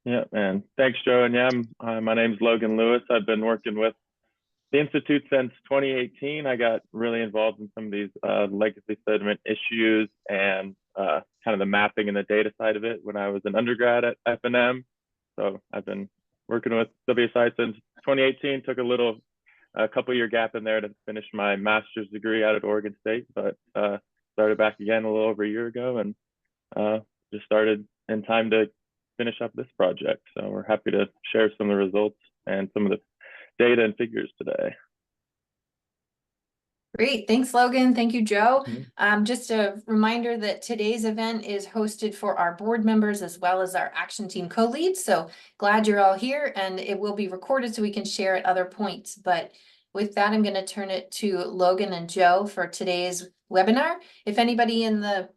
Yeah, and thanks, Joe. And yeah, my name's Logan Lewis. I've been working with the Institute since 2018. I got really involved in some of these legacy sediment issues and kind of the mapping and the data side of it when I was an undergrad at FNM. So I've been working with WSI since 2018. Took a couple-year gap in there to finish my master's degree out at Oregon State, but started back again a little over a year ago and just started in time to finish up this project. So we're happy to share some of the results and some of the data and figures today. Great. Thanks, Logan. Thank you, Joe. Just a reminder that today's event is hosted for our board members as well as our action team co-leads. So glad you're all here, and it will be recorded so we can share at other points. But with that, I'm going to turn it to Logan and Joe for today's webinar. If anybody in the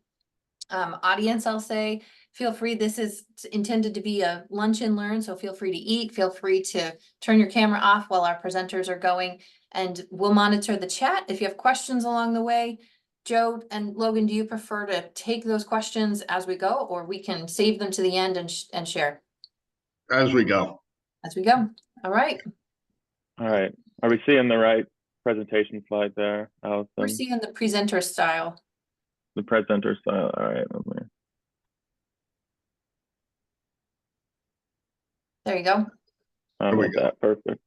audience, I'll say, feel free. This is intended to be a lunch and learn, so feel free to eat. Feel free to turn your camera off while our presenters are going, and we'll monitor the chat. If you have questions along the way, Joe and Logan, do you prefer to take those questions as we go, or we can save them to the end and share? As we go. As we go. All right. All right. Are we seeing the right presentation slide there, Allyson? We're seeing the presenter style. The presenter style. All right. There you go. There we go. Perfect.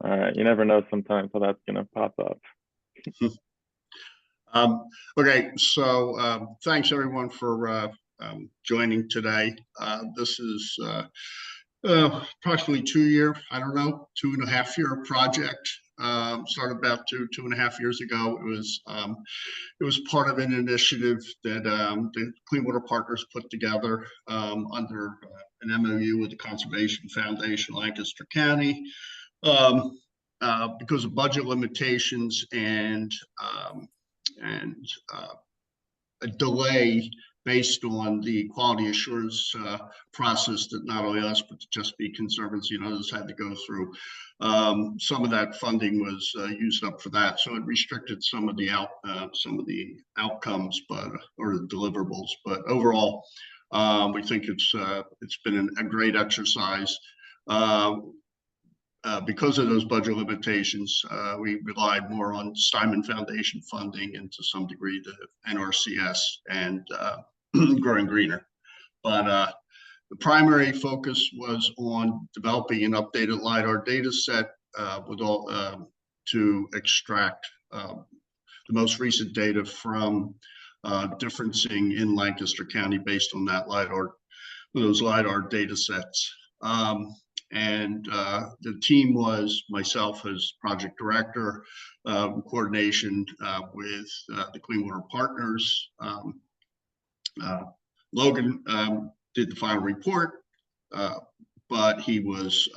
All right. You never know sometimes how that's going to pop up. Okay. So thanks everyone for joining today. This is approximately 2.5 year project. Started about two and a half years ago. It was part of an initiative that the Clean Water Partners put together under an MOU with the Conservation Foundation, Lancaster County, because of budget limitations and a delay based on the quality assurance process that not only us, but just the Conservancy and others had to go through. Some of that funding was used up for that, so it restricted some of the outcomes, or the deliverables. But overall, we think it's been a great exercise. Because of those budget limitations, we relied more on Steinman Foundation funding and to some degree the NRCS and Growing Greener. But the primary focus was on developing an updated LIDAR data set to extract the most recent data from differencing in Lancaster County based on those LIDAR data sets. And the team was myself as project director, coordination with the Clean Water Partners. Logan did the final report, but he was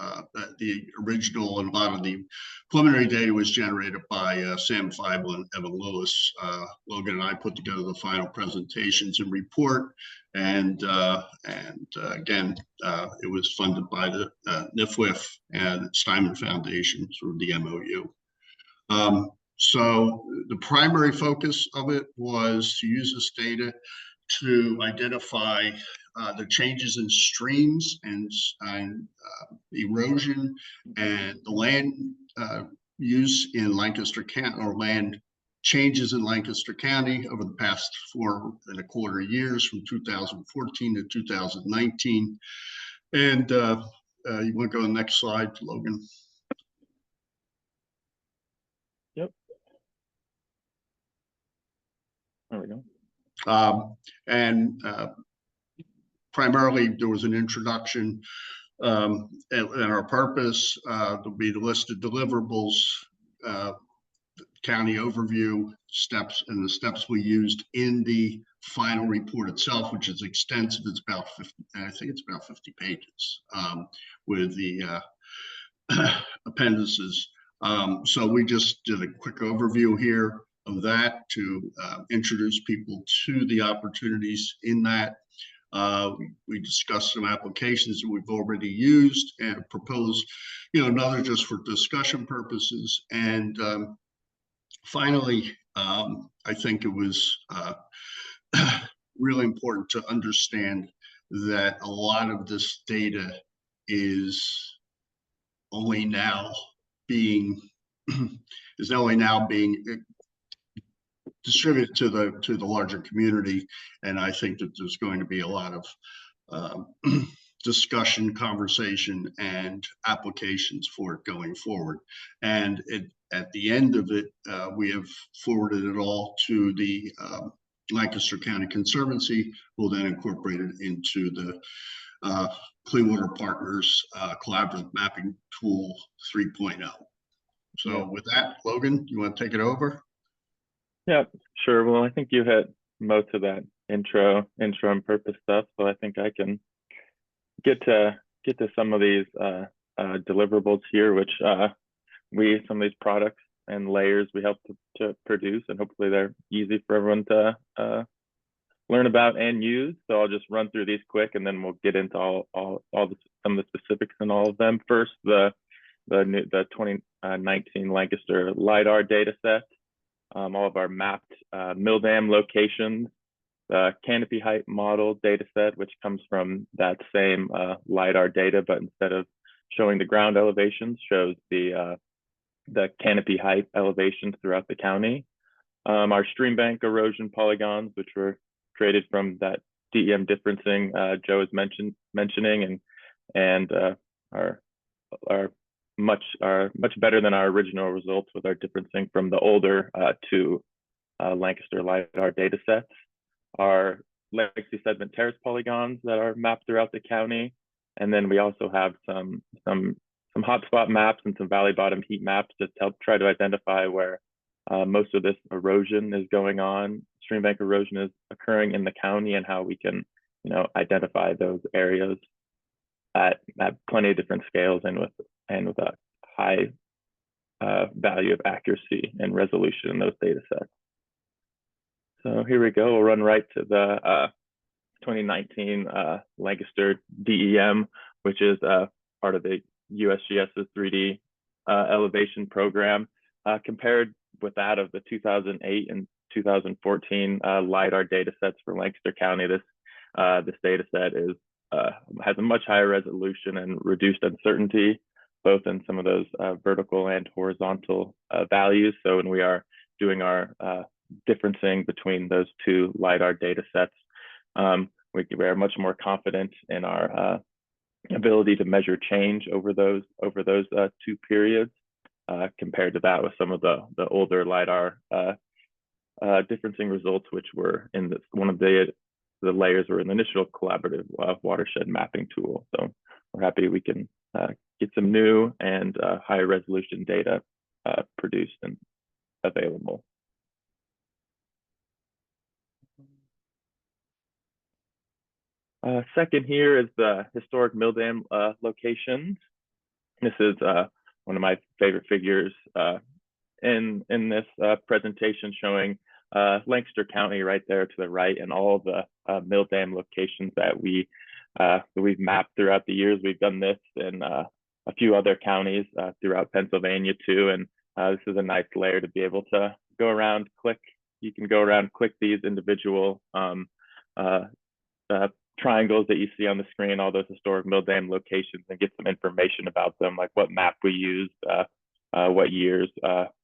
the original, and a lot of the preliminary data was generated by Sam Feibel and Evan Lewis. Logan and I put together the final presentations and report, and again, it was funded by the NFWF and Steinman Foundation through the MOU. So the primary focus of it was to use this data to identify the changes in streams and erosion and the land use in Lancaster County, or land changes in Lancaster County over the past 4.25 years, from 2014 to 2019. And you want to go to the next slide, Logan? Yep. There we go. Primarily, there was an introduction and our purpose. There'll be the list of deliverables, county overview steps, and the steps we used in the final report itself, which is extensive. It's about 50, I think it's about 50 pages with the appendices. So we just did a quick overview here of that to introduce people to the opportunities in that. We discussed some applications that we've already used and proposed, another just for discussion purposes. And finally, I think it was really important to understand that a lot of this data is only now being distributed to the larger community, and I think that there's going to be a lot of discussion, conversation, and applications for it going forward. And at the end of it, we have forwarded it all to the Lancaster County Conservancy, who will then incorporate it into the Clean Water Partners Collaborative Mapping Tool 3.0. So with that, Logan, you want to take it over? Yeah, sure. Well, I think you hit most of that intro and purpose stuff, so I think I can get to some of these deliverables here, which some of these products and layers we help to produce, and hopefully they're easy for everyone to learn about and use. So I'll just run through these quick, and then we'll get into some of the specifics in all of them. First, the 2019 Lancaster Lidar data set, all of our mapped mill dam locations, the canopy height model data set, which comes from that same Lidar data, but instead of showing the ground elevations, shows the canopy height elevations throughout the county. Our stream bank erosion polygons, which were created from that DEM differencing Joe is mentioning, and are much better than our original results with our differencing from the older two Lancaster Lidar data sets. Our legacy sediment terrace polygons that are mapped throughout the county, and then we also have some hotspot maps and some valley bottom heat maps to help try to identify where most of this erosion is going on. Stream bank erosion is occurring in the county, and how we can, identify those areas at plenty of different scales and with a high value of accuracy and resolution in those data sets. So here we go. We'll run right to the 2019 Lancaster DEM, which is part of the USGS's 3D elevation program. Compared with that of the 2008 and 2014 LIDAR data sets for Lancaster County, this data set has a much higher resolution and reduced uncertainty, both in some of those vertical and horizontal values. So when we are doing our differencing between those two LIDAR data sets, we are much more confident in our ability to measure change over those two periods, compared to that with some of the older LIDAR differencing results, which were in one of the layers were in the initial collaborative watershed mapping tool. So we're happy we can get some new and higher resolution data produced and available. Second here is the historic mill dam locations. This is one of my favorite figures in this presentation, showing Lancaster County right there to the right, and all the mill dam locations that we've mapped throughout the years. We've done this in a few other counties throughout Pennsylvania too, and this is a nice layer to be able to go around, click. You can go around, click these individual triangles that you see on the screen, all those historic mill dam locations, and get some information about them, like what map we used, what years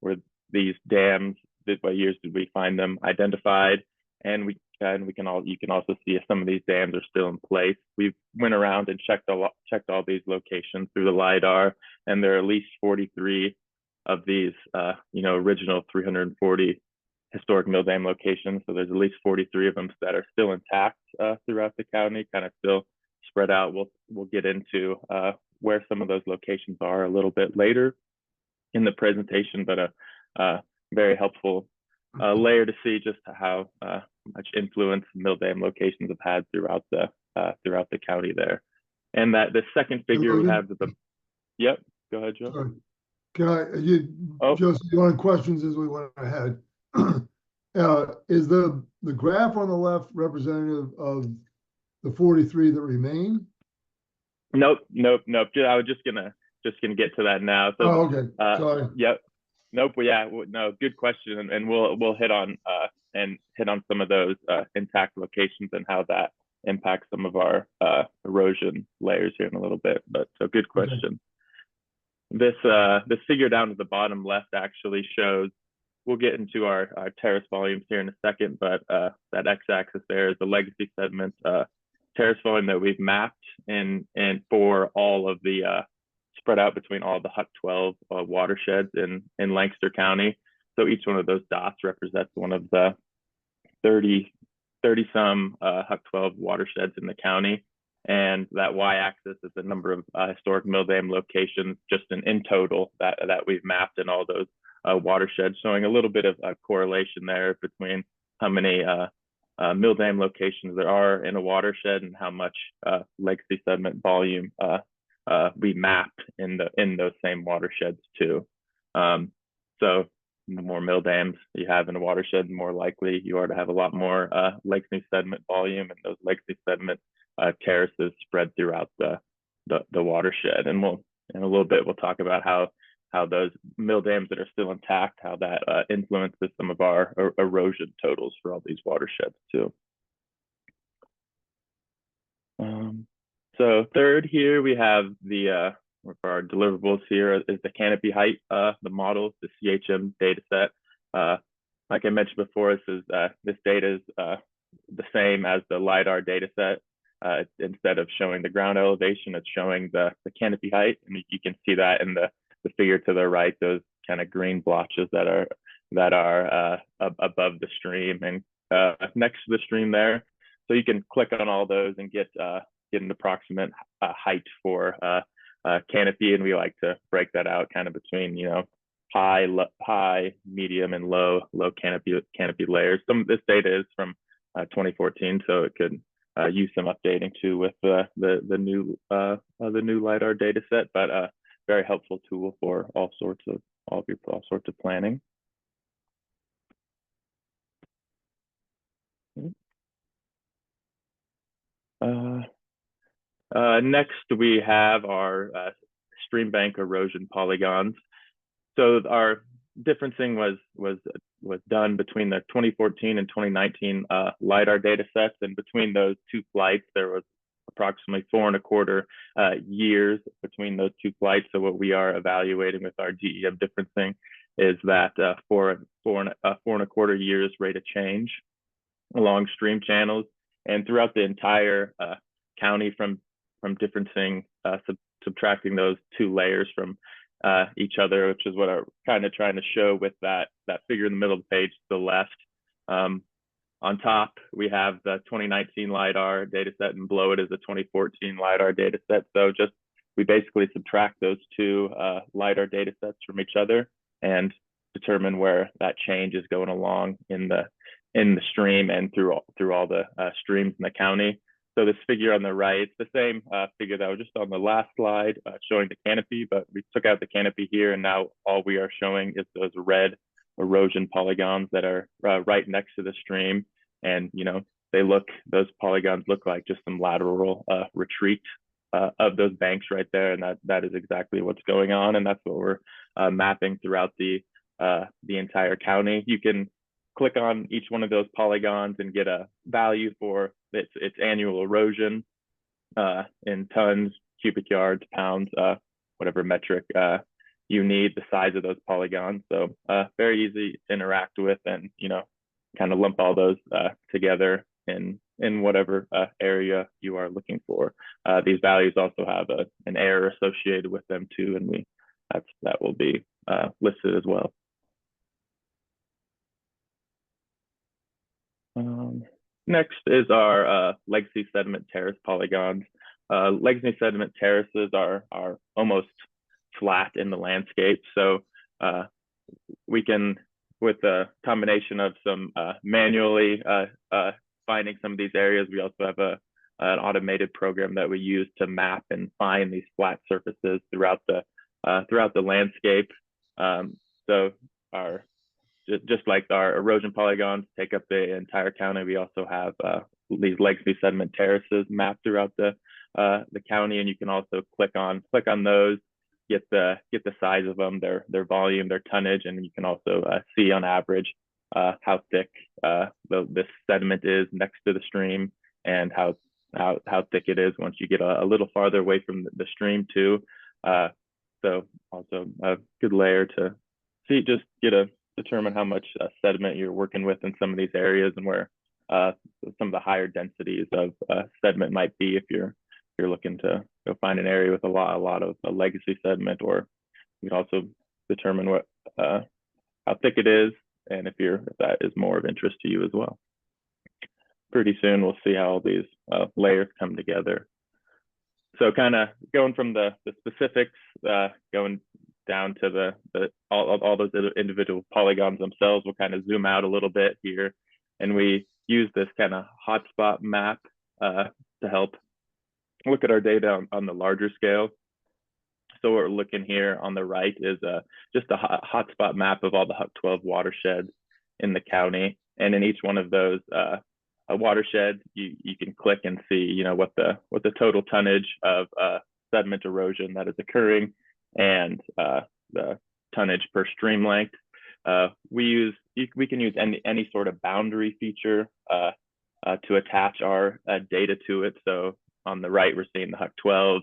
were these dams, what years did we find them identified, and you can also see if some of these dams are still in place. We've went around and checked all these locations through the LIDAR, and there are at least 43 of these original 340 historic mill dam locations. So there's at least 43 of them that are still intact throughout the county, kind of still spread out. We'll get into where some of those locations are a little bit later in the presentation, but a very helpful layer to see just how much influence mill dam locations have had throughout the county there. And that the second figure we have the yep. Go ahead, Joe. Sorry. Can I just one questions as we went ahead? Is the graph on the left representative of the 43 that remain? Nope. I was just gonna get to that now. So, okay. Sorry. Yep. Nope. Yeah. No. Good question, and we'll hit on some of those intact locations and how that impact some of our erosion layers here in a little bit. But so good question. Okay. This figure down at the bottom left actually shows, we'll get into our terrace volumes here in a second, but that x-axis there is the legacy sediment terrace volume that we've mapped and for all of the spread out between all the HUC 12 watersheds in Lancaster County. So each one of those dots represents one of the 30 some HUC 12 watersheds in the county. And that y-axis is the number of historic mill dam locations just in total that we've mapped in all those watersheds, showing a little bit of a correlation there between how many mill dam locations there are in a watershed and how much legacy sediment volume we mapped in those same watersheds too. So the more mill dams you have in a watershed, the more likely you are to have a lot more legacy sediment volume, and those legacy sediment terraces spread throughout the watershed. And in a little bit we'll talk about how those mill dams that are still intact, how that influences some of our erosion totals for all these watersheds too. So third here, we have the, for our deliverables here is the canopy height, the model, the CHM data set. Like I mentioned before, this data is the same as the Lidar data set. Instead of showing the ground elevation, it's showing the canopy height. And you can see that in the figure to the right, those kind of green blotches that are above the stream and next to the stream there. So you can click on all those and get an approximate height for canopy, and we like to break that out kind of between high, medium, and low canopy layers. Some of this data is from 2014, so it could use some updating too with the new Lidar data set, but very helpful tool for all sorts of planning. Next, we have our stream bank erosion polygons. So our differencing was done between the 2014 and 2019 Lidar data sets, and between those two flights, there was approximately 4.25 years between those two flights. So what we are evaluating with our DEM differencing is that 4.25 years rate of change along stream channels, and throughout the entire county from differencing, subtracting those two layers from each other, which is what I'm kind of trying to show with that figure in the middle of the page to the left. On top, we have the 2019 Lidar data set, and below it is the 2014 Lidar data set. So we basically subtract those two Lidar data sets from each other and determine where that change is going along in the stream and through all the streams in the county. So this figure on the right, it's the same figure that was just on the last slide showing the canopy, but we took out the canopy here, and now all we are showing is those red erosion polygons that are right next to the stream. And those polygons look like just some lateral retreat of those banks right there, and that is exactly what's going on, and that's what we're mapping throughout the entire county. You can click on each one of those polygons and get a value for its annual erosion in tons, cubic yards, pounds, whatever metric you need, the size of those polygons. So very easy to interact with, and kind of lump all those together in whatever area you are looking for. These values also have an error associated with them too, and that will be listed as well. Next is our legacy sediment terrace polygons. Legacy sediment terraces are almost flat in the landscape, so we can, with a combination of some manually finding some of these areas, we also have an automated program that we use to map and find these flat surfaces throughout the landscape. So just like our erosion polygons take up the entire county, we also have these legacy sediment terraces mapped throughout the county, and you can also click on those, get the size of them, their volume, their tonnage, and you can also see on average how thick this sediment is next to the stream, and how how thick it is once you get a little farther away from the stream too. So also a good layer to see, just determine how much sediment you're working with in some of these areas, and where some of the higher densities of sediment might be if you're looking to go find an area with a lot of legacy sediment. Or you can also determine what how thick it is, and if that is more of interest to you as well. Pretty soon we'll see how all these layers come together. So kind of going from the specifics, going down to all those individual polygons themselves, we'll kind of zoom out a little bit here, and we use this kind of hotspot map to help look at our data on the larger scale. So what we're looking here on the right is just a hotspot map of all the HUC-12 watersheds in the county, and in each one of those watersheds, you can click and see, you know, what the total tonnage of sediment erosion that is occurring, and the tonnage per stream length. We can use any sort of boundary feature to attach our data to it. So on the right, we're seeing the HUC-12s.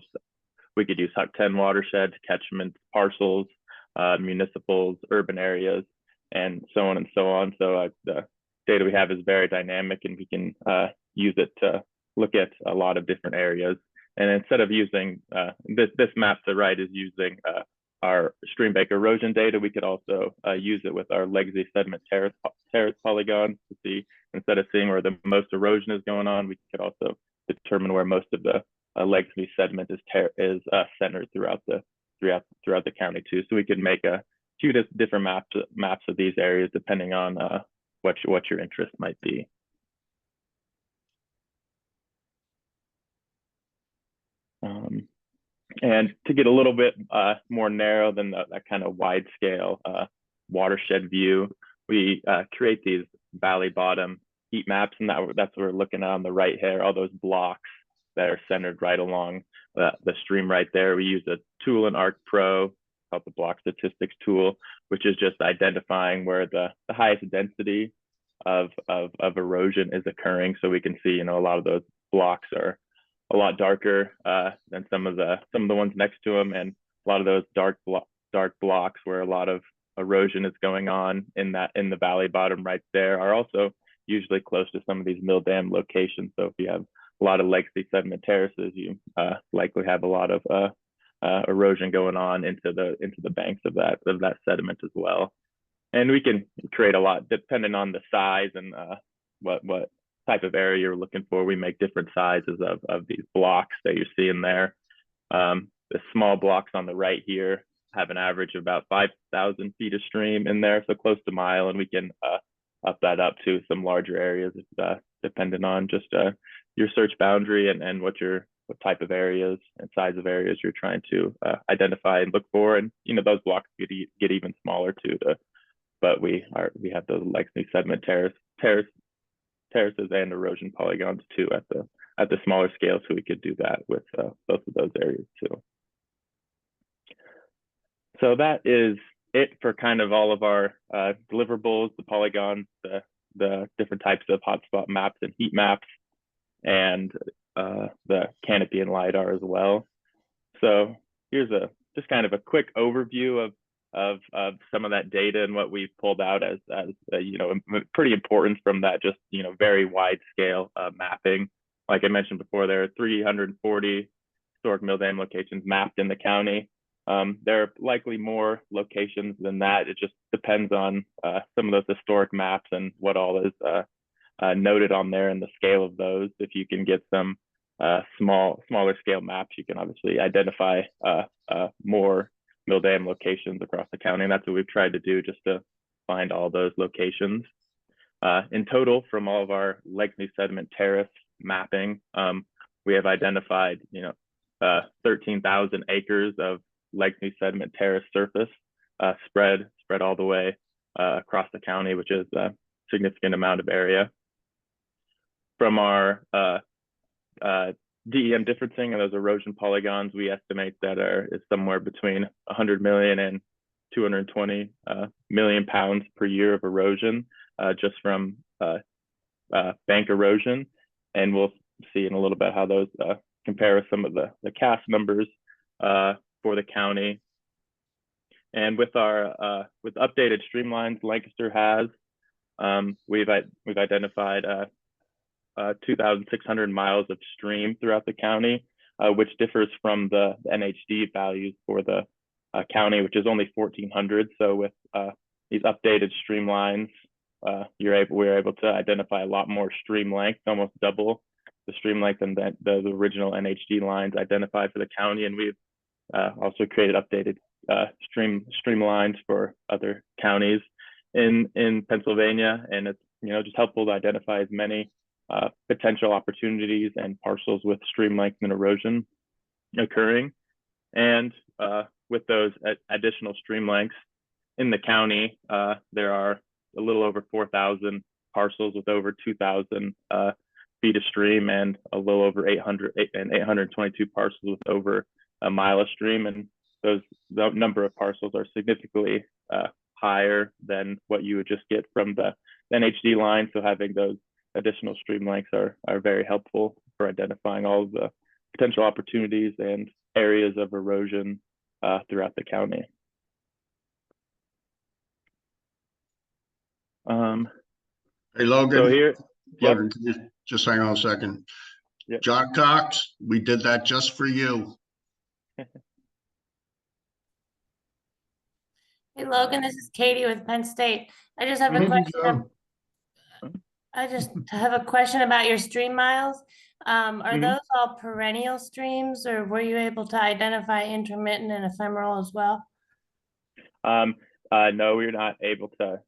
We could use HUC-10 watersheds, catchments, parcels, municipals, urban areas, and so on and so on. So the data we have is very dynamic, and we can use it to look at a lot of different areas. And instead of using this map to the right is using our stream bank erosion data, we could also use it with our legacy sediment terrace polygons to see, instead of seeing where the most erosion is going on, we could also determine where most of the legacy sediment is centered throughout the county too. So we could make a few different maps of these areas depending on what your interest might be. And to get a little bit more narrow than that kind of wide scale watershed view, we create these valley bottom heat maps, and that's what we're looking at on the right here, all those blocks that are centered right along the stream right there. We use a tool in Arc Pro called the block statistics tool, which is just identifying where the highest density of erosion is occurring. So we can see, you know, a lot of those blocks are a lot darker than some of the ones next to them, and a lot of those dark blocks where a lot of erosion is going on in the valley bottom right there are also usually close to some of these mill dam locations. So if you have a lot of legacy sediment terraces, you likely have a lot of erosion going on into the banks of that sediment as well. And we can create a lot depending on the size and what type of area you're looking for. We make different sizes of these blocks that you're seeing there. The small blocks on the right here have an average of about 5,000 feet of stream in there, so close to a mile, and we can up that up to some larger areas depending on just your search boundary and what type of areas and size of areas you're trying to identify and look for. And you know, those blocks get even smaller too. But we have those legacy sediment terraces and erosion polygons too at the smaller scale, so we could do that with both of those areas too. So that is it for kind of all of our deliverables, the polygons, the different types of hotspot maps and heat maps, and the canopy and Lidar as well. So here's just kind of a quick overview of some of that data and what we've pulled out as you know, pretty important from that just, you know, very wide scale mapping. Like I mentioned before, there are 340 historic mill dam locations mapped in the county. There are likely more locations than that. It just depends on some of those historic maps and what all is noted on there and the scale of those. If you can get some smaller scale maps, you can obviously identify more mill dam locations across the county, and that's what we've tried to do, just to find all those locations. In total, from all of our legacy sediment terrace mapping, we have identified, you know, 13,000 acres of legacy sediment terrace surface spread all the way across the county, which is a significant amount of area. From our DEM differencing and those erosion polygons, we estimate that is somewhere between 100 million and 220 million pounds per year of erosion just from bank erosion. And we'll see in a little bit how those compare with some of the cast numbers for the county. And with our with updated streamlines Lancaster has, we've identified 2,600 miles of stream throughout the county, which differs from the NHD values for the county, which is only 1,400. So with these updated streamlines, we're able to identify a lot more stream length, almost double the stream length than the original NHD lines identified for the county. And we've also created updated streamlines for other counties in Pennsylvania, and it's just helpful to identify as many potential opportunities and parcels with stream length and erosion occurring. And with those additional stream lengths in the county, there are a little over 4,000 parcels with over 2,000 feet of stream, and a little over 822 parcels with over a mile of stream. And the number of parcels are significantly higher than what you would just get from the NHD line. So having those additional stream lengths are very helpful for identifying all of the potential opportunities and areas of erosion throughout the county. Hey, Logan. So here, Logan, can you just hang on a second? Yep. John Cox, we did that just for you. Hey Logan, this is Katie with Penn State. I just have a question. I just have a question about your stream miles. Are those all perennial streams, or were you able to identify intermittent and ephemeral as well? No, we're not able to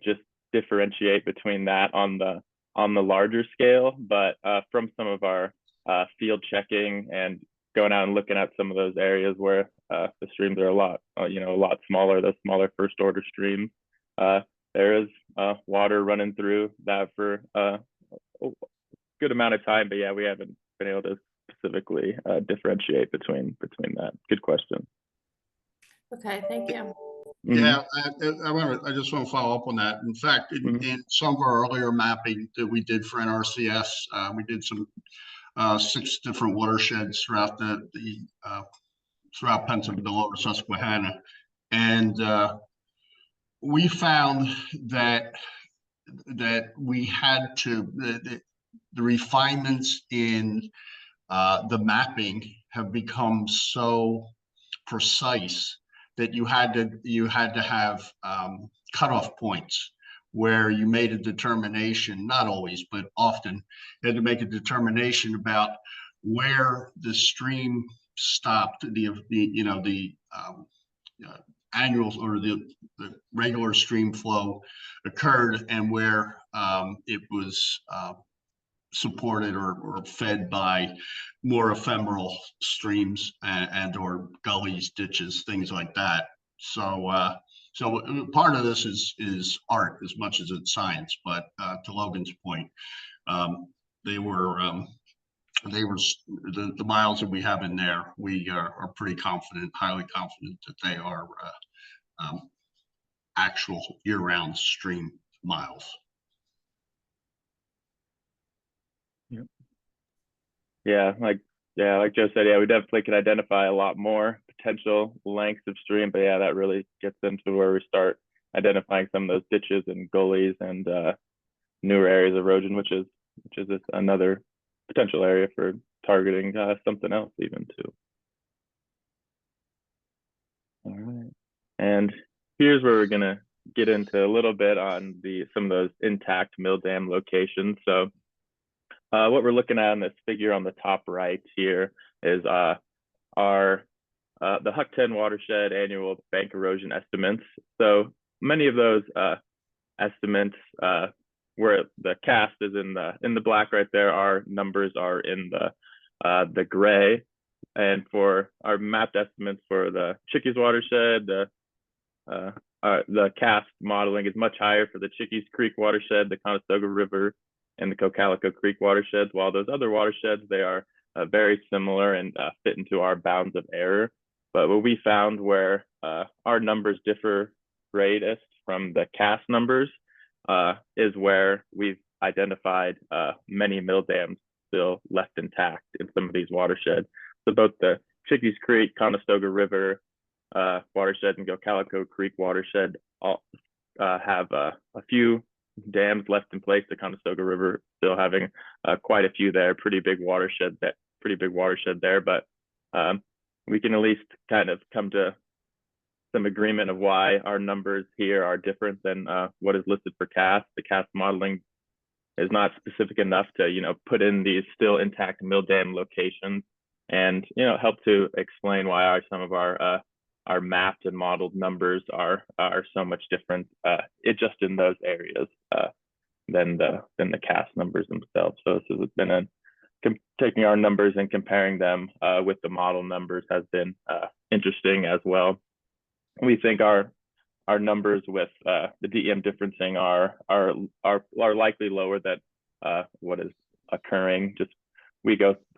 just differentiate between that on the larger scale, but from some of our field checking and going out and looking at some of those areas where the streams are a lot smaller, the smaller first order streams, there is water running through that for a good amount of time. But yeah, we haven't been able to specifically differentiate between that. Good question. Okay, thank you. Yeah, I just want to follow up on that. In fact, in some of our earlier mapping that we did for NRCS, we did some 6 different watersheds throughout throughout Pennsylvania, lower Susquehanna, and we found that we had to the refinements in the mapping have become so precise that you had to have cutoff points where you made a determination, not always, but often, you had to make a determination about where the stream stopped, the annual or the regular stream flow occurred, and where it was supported or fed by more ephemeral streams and or gullies, ditches, things like that. So part of this is art as much as it's science. But to Logan's point, the miles that we have in there, we are pretty confident, highly confident that they are actual year-round stream miles. Yeah, like Joe said, yeah, we definitely can identify a lot more potential lengths of stream, but yeah, that really gets into where we start identifying some of those ditches and gullies and newer areas of erosion, which is another potential area for targeting something else even too. All right, and here's where we're gonna get into a little bit on some of those intact mill dam locations. So what we're looking at in this figure on the top right here is the Huck 10 watershed annual bank erosion estimates. So many of those estimates where the cast is in the black right there, our numbers are in the gray. And for our mapped estimates for the Chickies watershed, the cast modeling is much higher for the Chickies Creek watershed, the Conestoga River, and the Cocalico Creek watersheds, while those other watersheds, they are very similar and fit into our bounds of error. But what we found where our numbers differ greatest from the cast numbers is where we've identified many mill dams still left intact in some of these watersheds. So both the Chickies Creek, Conestoga River watershed and Gocalico Creek watershed all have a few dams left in place. The Conestoga River still having quite a few there, pretty big watershed there, but we can at least kind of come to some agreement of why our numbers here are different than what is listed for CAS. The CAS modeling is not specific enough to, put in these still intact mill dam locations and, help to explain why some of our mapped and modeled numbers are so much different just in those areas than the CAS numbers themselves. So this has been taking our numbers and comparing them with the model numbers has been interesting as well. We think our numbers with the DEM differencing are likely lower than what is occurring.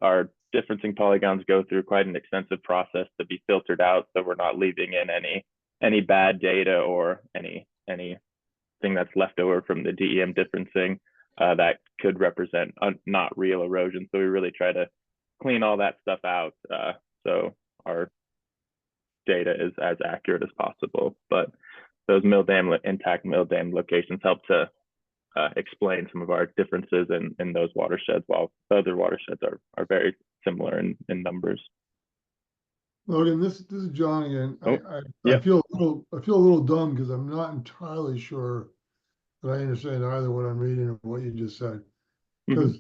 Our differencing polygons go through quite an extensive process to be filtered out, so we're not leaving in any bad data or anything that's left over from the DEM differencing that could represent not real erosion. So we really try to clean all that stuff out so our data is as accurate as possible. But those intact mill dam locations help to explain some of our differences in those watersheds, while the other watersheds are very similar in numbers. Logan, this is John again. Yeah. I feel a little dumb because I'm not entirely sure that I understand either what I'm reading or what you just said. Because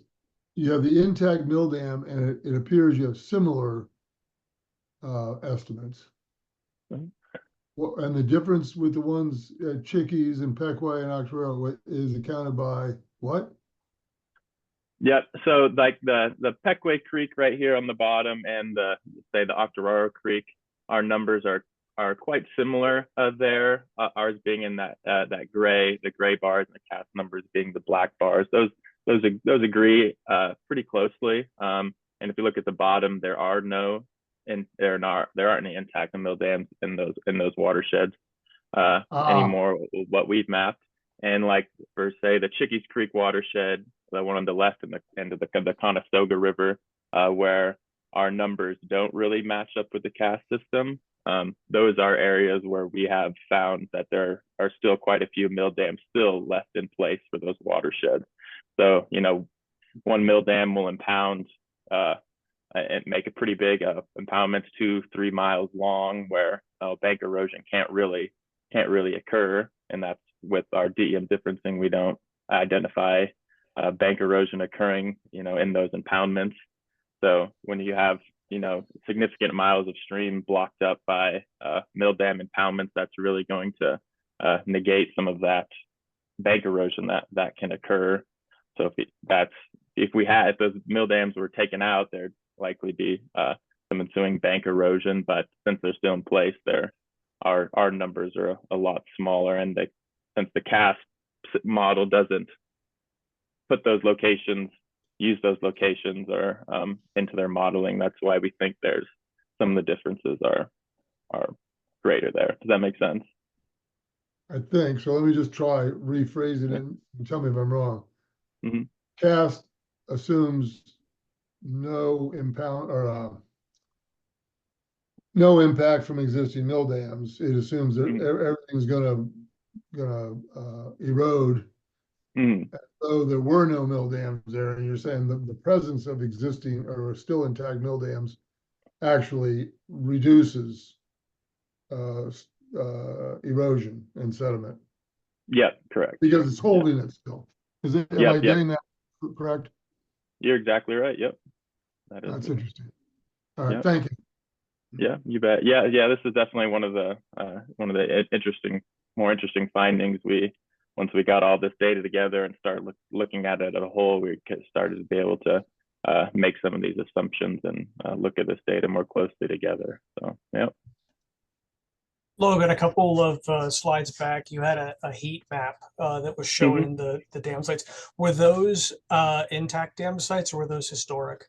you have the intact mill dam, and it appears you have similar estimates. And the difference with the ones at Chickies and Pequay and Octorara is accounted by what? Yep. So like the Pequay Creek right here on the bottom and the Octorara Creek, our numbers are quite similar there. Ours being in that the gray bars, and the CAS numbers being the black bars. Those agree pretty closely. And if you look at the bottom, there aren't any intact mill dams in those watersheds anymore. What we've mapped, and like for say the Chickies Creek watershed, the one on the left and the end of the Conestoga River, where our numbers don't really match up with the CAS system. Those are areas where we have found that there are still quite a few mill dams still left in place for those watersheds. So, one mill dam will impound and make a pretty big impoundment 2-3 miles long, where bank erosion can't really occur. And that's with our DEM differencing, we don't identify bank erosion occurring, in those impoundments. So when you have, significant miles of stream blocked up by mill dam impoundments, that's really going to negate some of that bank erosion that can occur. So if those mill dams were taken out, there'd likely be some ensuing bank erosion. But since they're still in place, our numbers are a lot smaller, and since the CAS model doesn't use those locations or into their modeling, that's why we think there's some of the differences are greater there. Does that make sense? I think so. Let me just try rephrase it and tell me if I'm wrong. CAS assumes no impact from existing mill dams. It assumes that everything's gonna erode. So there were no mill dams there, and you're saying the presence of existing or still intact mill dams actually reduces erosion and sediment. Yep, correct. Because it's holding it still. Am I getting that correct? You're exactly right. Yep. That's interesting. All right, thank you. Yeah, you bet. Yeah. This is definitely one of the more interesting findings. Once we got all this data together and started looking at it as a whole, we started to be able to make some of these assumptions and look at this data more closely together. So, yeah. Logan, a couple of slides back, you had a heat map that was showing the dam sites. Were those intact dam sites, or were those historic?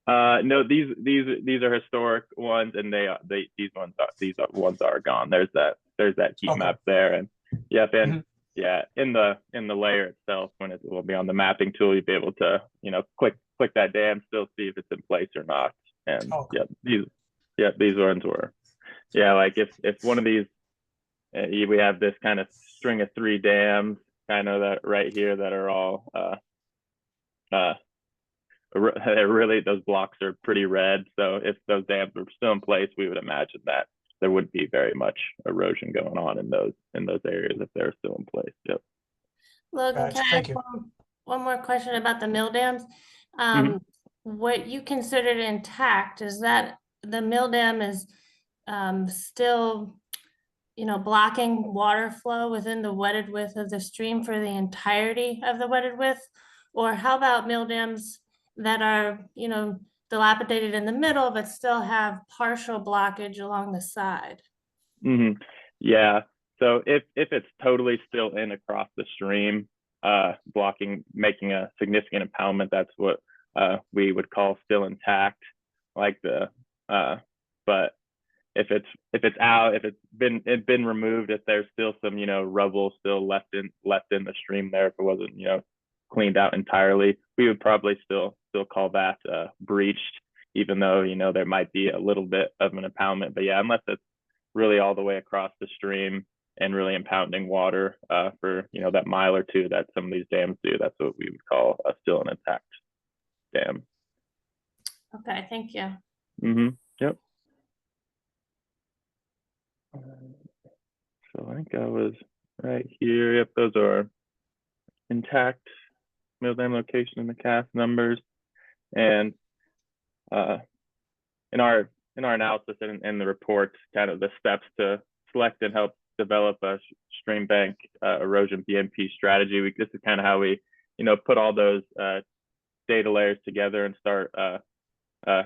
No, these are historic ones, and these ones are gone. There's that heat map there, and in the layer itself, when it will be on the mapping tool, you'll be able to click that dam, still see if it's in place or not. And these ones were, like if one of these, we have this kind of string of 3 dams, kind of that right here that are all, really, those blocks are pretty red. So if those dams were still in place, we would imagine that there wouldn't be very much erosion going on in those areas if they're still in place. Yep. Logan, can I ask one more question about the mill dams? What you considered intact is that the mill dam is still, blocking water flow within the wetted width of the stream for the entirety of the wetted width? Or how about mill dams that are, dilapidated in the middle, but still have partial blockage along the side? Yeah. So if it's totally still in across the stream, blocking, making a significant impoundment, that's what we would call still intact. Like but if it's out, if it's been removed, if there's still some rubble still left in the stream there, if it wasn't cleaned out entirely, we would probably still call that breached, even though there might be a little bit of an impoundment. But yeah, unless it's really all the way across the stream and really impounding water for that mile or 2 that some of these dams do, that's what we would call still an intact dam. Okay, thank you. Yep. So I think I was right here. Yep, those are intact mill dam location and the cast numbers. And in our analysis and the report, kind of the steps to select and help develop a stream bank erosion BMP strategy. This is kind of how we put all those data layers together and start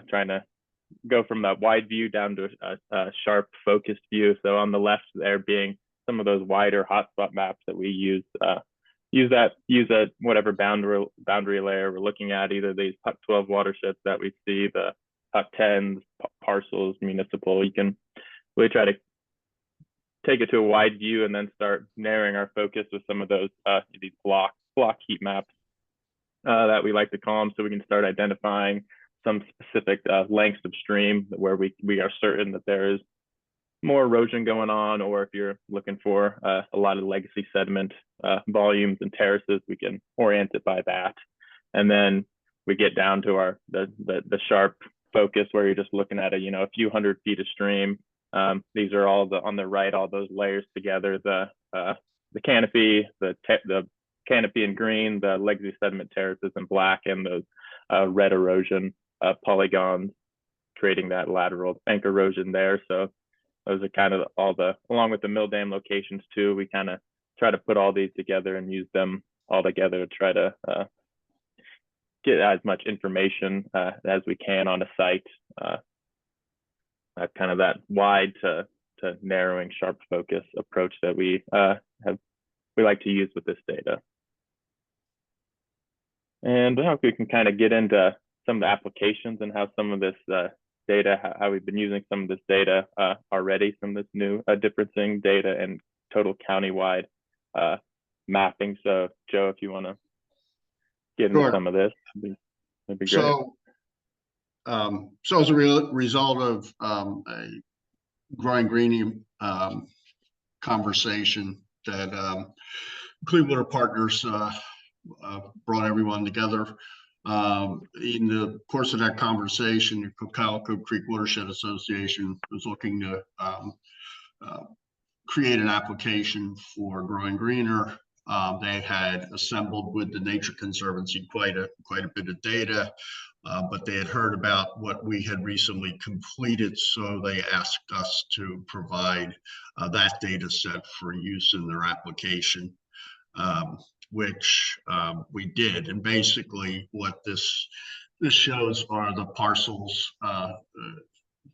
trying to go from that wide view down to a sharp focused view. So on the left there being some of those wider hotspot maps that we use whatever boundary layer we're looking at, either these Puck 12 watersheds that we see, the Puck 10s, parcels, municipal. You can really try to take it to a wide view and then start narrowing our focus with some of those these block heat maps that we like to call them, so we can start identifying some specific lengths of stream where we are certain that there is more erosion going on, or if you're looking for a lot of legacy sediment volumes and terraces, we can orient it by that. And then we get down to the sharp focus where you're just looking at a few hundred feet of stream. These are all on the right, all those layers together, the canopy, the canopy in green, the legacy sediment terraces in black, and those red erosion polygons, creating that lateral bank erosion there. So those are kind of along with the mill dam locations too, we kind of try to put all these together and use them all together to try to get as much information as we can on a site. Kind of that wide to narrowing sharp focus approach that we like to use with this data. And I hope we can kind of get into some of the applications and how some of this data, how we've been using some of this data already, some of this new differencing data and total countywide mapping. So Joe, if you want to get into some of this, that'd be great. So as a result of a growing green conversation that Clearwater Partners brought everyone together. In the course of that conversation, the Cocalico Creek Watershed Association was looking to create an application for growing greener. They had assembled with the Nature Conservancy quite a bit of data, but they had heard about what we had recently completed, so they asked us to provide that data set for use in their application. Which we did, and basically what this shows are the parcels,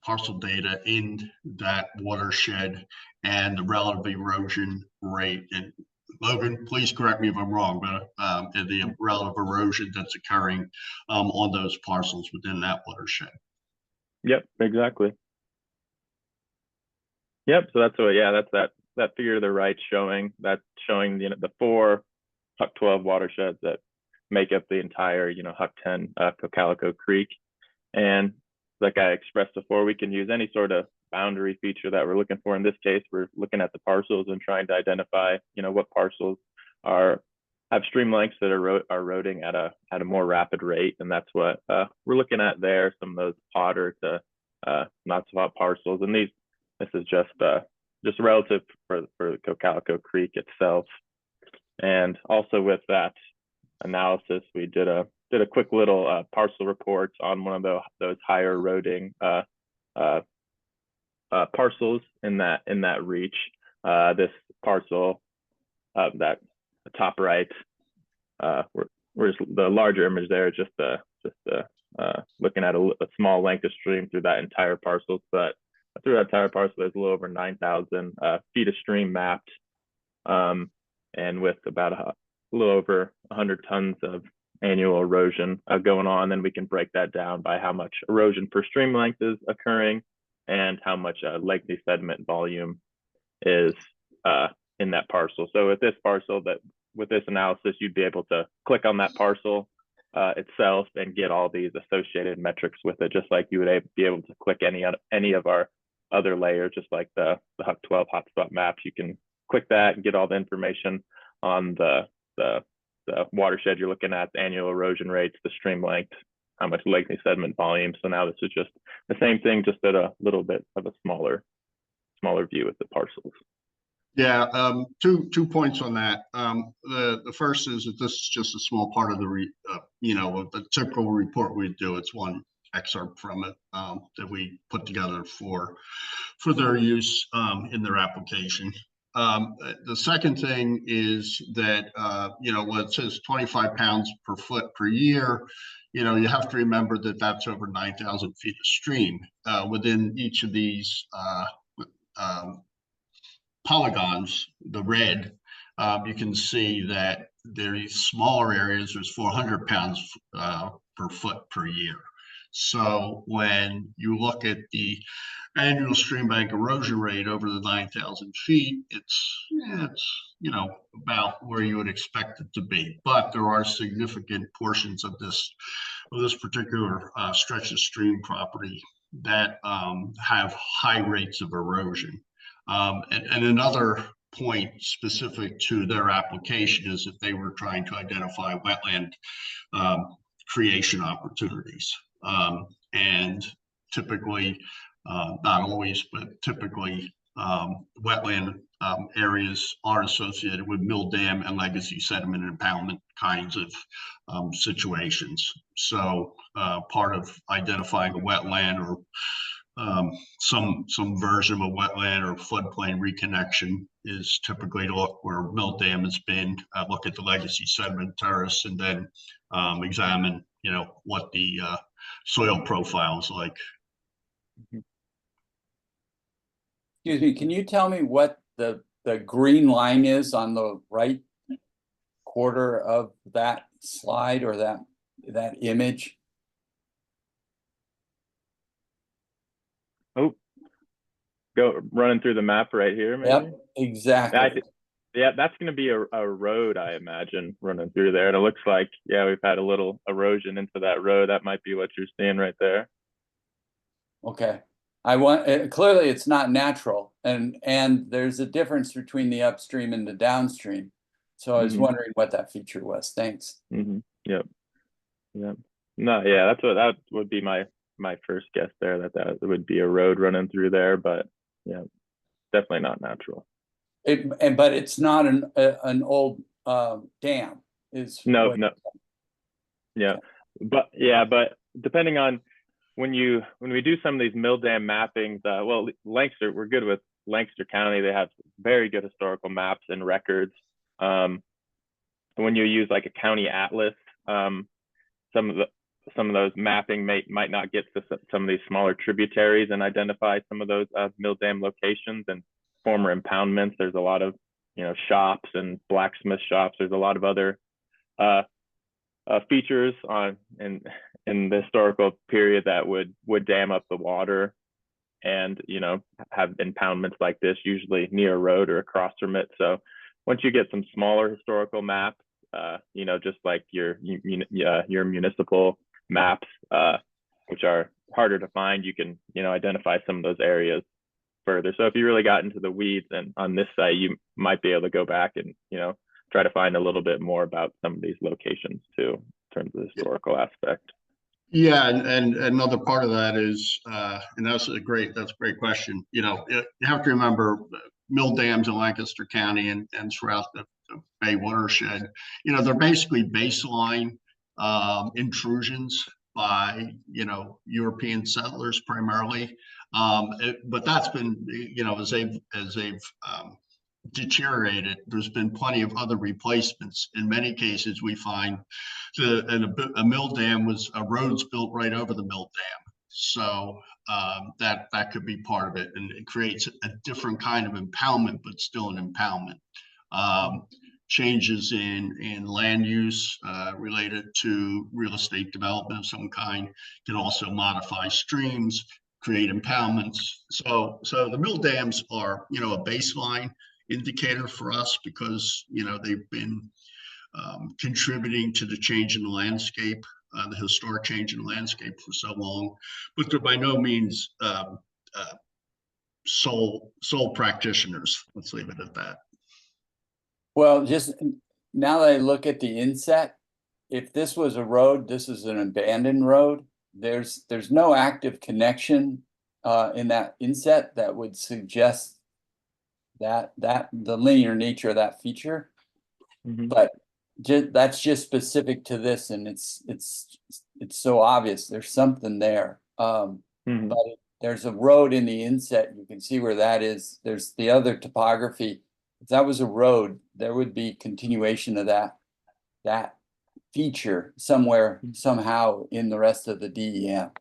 parcel data in that watershed and the relative erosion rate. And Logan, please correct me if I'm wrong, but the relative erosion that's occurring on those parcels within that watershed. Yep, exactly. Yep. So that's what, that's that figure to the right showing the 4 Puck 12 watersheds that make up the entire, Huck 10 Cocalico Creek. And like I expressed before, we can use any sort of boundary feature that we're looking for. In this case, we're looking at the parcels and trying to identify, what parcels have stream lengths that are eroding at a more rapid rate, and that's what we're looking at there. Some of those hotter to not so hot parcels, and this is just relative for the Cocalico Creek itself. And also with that analysis, we did a quick little parcel report on one of those higher eroding parcels in that reach. This parcel, that top right, where's the larger image there, just looking at a small length of stream through that entire parcel. But through that entire parcel, there's a little over 9,000 feet of stream mapped, and with about a little over 100 tons of annual erosion going on. Then we can break that down by how much erosion per stream length is occurring and how much lengthy sediment volume is in that parcel. So with this parcel, with this analysis, you'd be able to click on that parcel itself and get all these associated metrics with it, just like you would be able to click any of our other layers, just like the Huck 12 hotspot maps. You can click that and get all the information on the watershed you're looking at, the annual erosion rates, the stream length, how much lengthy sediment volume. So now this is just the same thing, just at a little bit of a smaller view with the parcels. Yeah, two points on that. The first is that this is just a small part of the typical report we do. It's one excerpt from it that we put together for their use in their application. The second thing is that when it says 25 pounds per foot per year, you have to remember that that's over 9,000 feet of stream. Within each of these polygons, the red, you can see that there's smaller areas, there's 400 pounds per foot per year. So when you look at the annual stream bank erosion rate over the 9,000 feet, it's about where you would expect it to be. But there are significant portions of this particular stretch of stream property that have high rates of erosion. And another point specific to their application is that they were trying to identify wetland creation opportunities. And typically, not always, but typically, wetland areas are associated with mill dam and legacy sediment impoundment kinds of situations. So part of identifying a wetland or some version of a wetland or floodplain reconnection is typically to look where mill dam has been, look at the legacy sediment terrace, and then examine what the soil profile is like. Excuse me, can you tell me what the green line is on the right quarter of that slide or that image? Oh, go running through the map right here, maybe? Yep, exactly. Yeah, that's going to be a road, I imagine, running through there. And it looks like, yeah, we've had a little erosion into that road. That might be what you're seeing right there. Okay. Clearly it's not natural, and there's a difference between the upstream and the downstream. So I was wondering what that feature was. Thanks. Yep. No, yeah, that would be my first guess there, that would be a road running through there, but yeah, definitely not natural. But it's not an old dam. No. Yeah, but depending on when we do some of these mill dam mappings, Lancaster, we're good with Lancaster County. They have very good historical maps and records. When you use like a county atlas, some of those mapping might not get to some of these smaller tributaries and identify some of those mill dam locations and former impoundments. There's a lot of shops and blacksmith shops. There's a lot of other features in the historical period that would dam up the water and have impoundments like this, usually near a road or across from it. So once you get some smaller historical maps just like your municipal maps, which are harder to find, you can, identify some of those areas further. So if you really got into the weeds and on this site, you might be able to go back and, try to find a little bit more about some of these locations too, in terms of the historical aspect. Yeah, and another part of that is, and that's a great question. You have to remember mill dams in Lancaster County and throughout the Bay watershed. They're basically baseline intrusions by European settlers primarily, but that's been as they've deteriorated, there's been plenty of other replacements. In many cases, we find a mill dam was roads built right over the mill dam, so that could be part of it, and it creates a different kind of impoundment, but still an impoundment. Changes in land use related to real estate development of some kind can also modify streams, create impoundments. So the mill dams are a baseline indicator for us, because they've been contributing to the change in the landscape, the historic change in the landscape for so long, but they're by no means sole practitioners. Let's leave it at that. Well, just now that I look at the inset, if this was a road, this is an abandoned road. There's no active connection in that inset that would suggest that the linear nature of that feature, but that's just specific to this, and it's so obvious there's something there. But there's a road in the inset. You can see where that is. There's the other topography. If that was a road, there would be continuation of that feature somewhere, somehow in the rest of the DEM.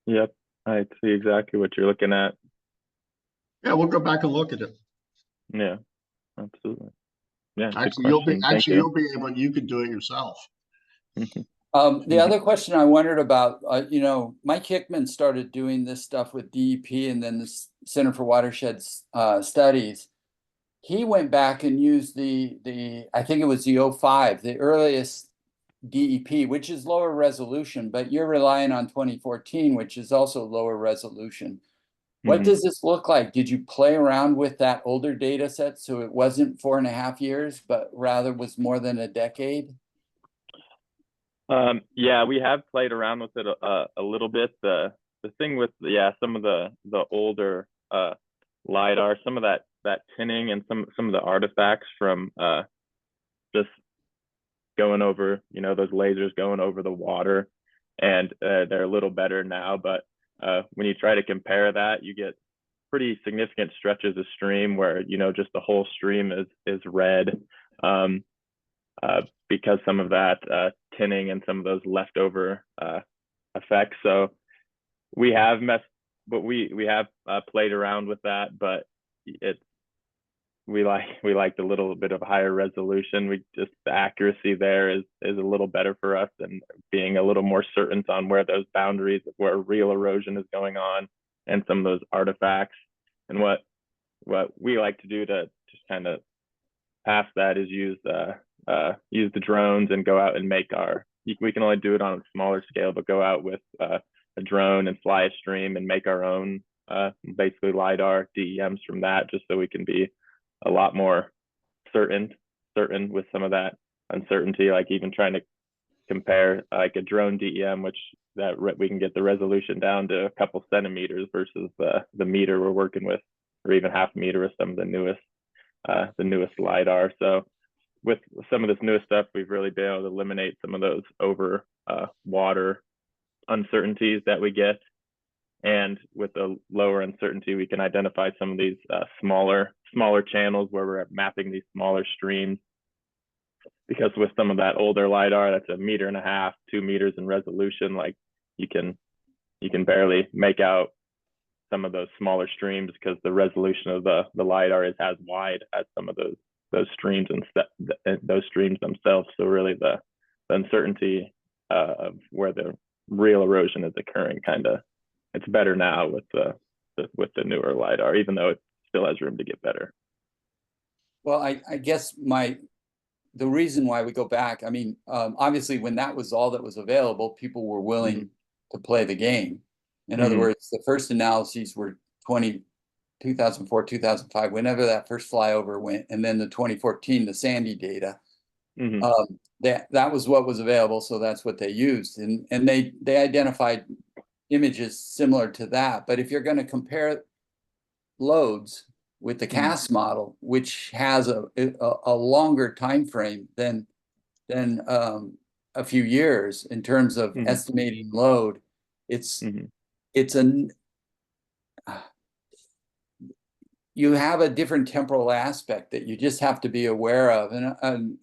Yep, I see exactly what you're looking at. Yeah, we'll go back and look at it. Yeah, absolutely. Yeah, actually, you'll be able. You could do it yourself. The other question I wondered about, Mike Hickman started doing this stuff with DEP and then the Center for Watershed Studies. He went back and used I think it was the 05, the earliest DEP, which is lower resolution, but you're relying on 2014, which is also lower resolution. What does this look like? Did you play around with that older data set so it wasn't 4.5 years, but rather was more than a decade? Yeah, we have played around with it a little bit. The thing with some of the older LIDAR, some of that tinning and some of the artifacts from just going over, those lasers going over the water, and they're a little better now. But when you try to compare that, you get pretty significant stretches of stream where just the whole stream is red, because some of that tinning and some of those leftover effects. So we have we have played around with that, but we like a little bit of higher resolution. The accuracy there is a little better for us, and being a little more certain on where those boundaries, where real erosion is going on, and some of those artifacts. And what we like to do to just kind of pass that is use the drones and go out and make we can only do it on a smaller scale, but go out with a drone and fly a stream and make our own basically LIDAR DEMs from that, just so we can be a lot more certain with some of that uncertainty, like even trying to compare like a drone DEM, which we can get the resolution down to a couple centimeters versus the meter we're working with, or even half meter with some of the newest LIDAR. So with some of this newest stuff, we've really been able to eliminate some of those over water uncertainties that we get. And with the lower uncertainty, we can identify some of these smaller channels where we're mapping these smaller streams. Because with some of that older LIDAR, that's 1.5 meters, 2 meters in resolution, like you can barely make out some of those smaller streams, because the resolution of the LIDAR is as wide as some of those streams and those streams themselves. So really the uncertainty of where the real erosion is occurring, it's better now with the newer LIDAR, even though it's still has room to get better. Well, I guess the reason why we go back, I mean, obviously when that was all that was available, people were willing to play the game. In other words, the first analyses were 2004, 2005, whenever that first flyover went, and then the 2014, the Sandy data. That was what was available, so that's what they used, and they identified images similar to that. But if you're going to compare loads with the CAST model, which has a longer time frame than a few years in terms of estimating load, you have a different temporal aspect that you just have to be aware of. And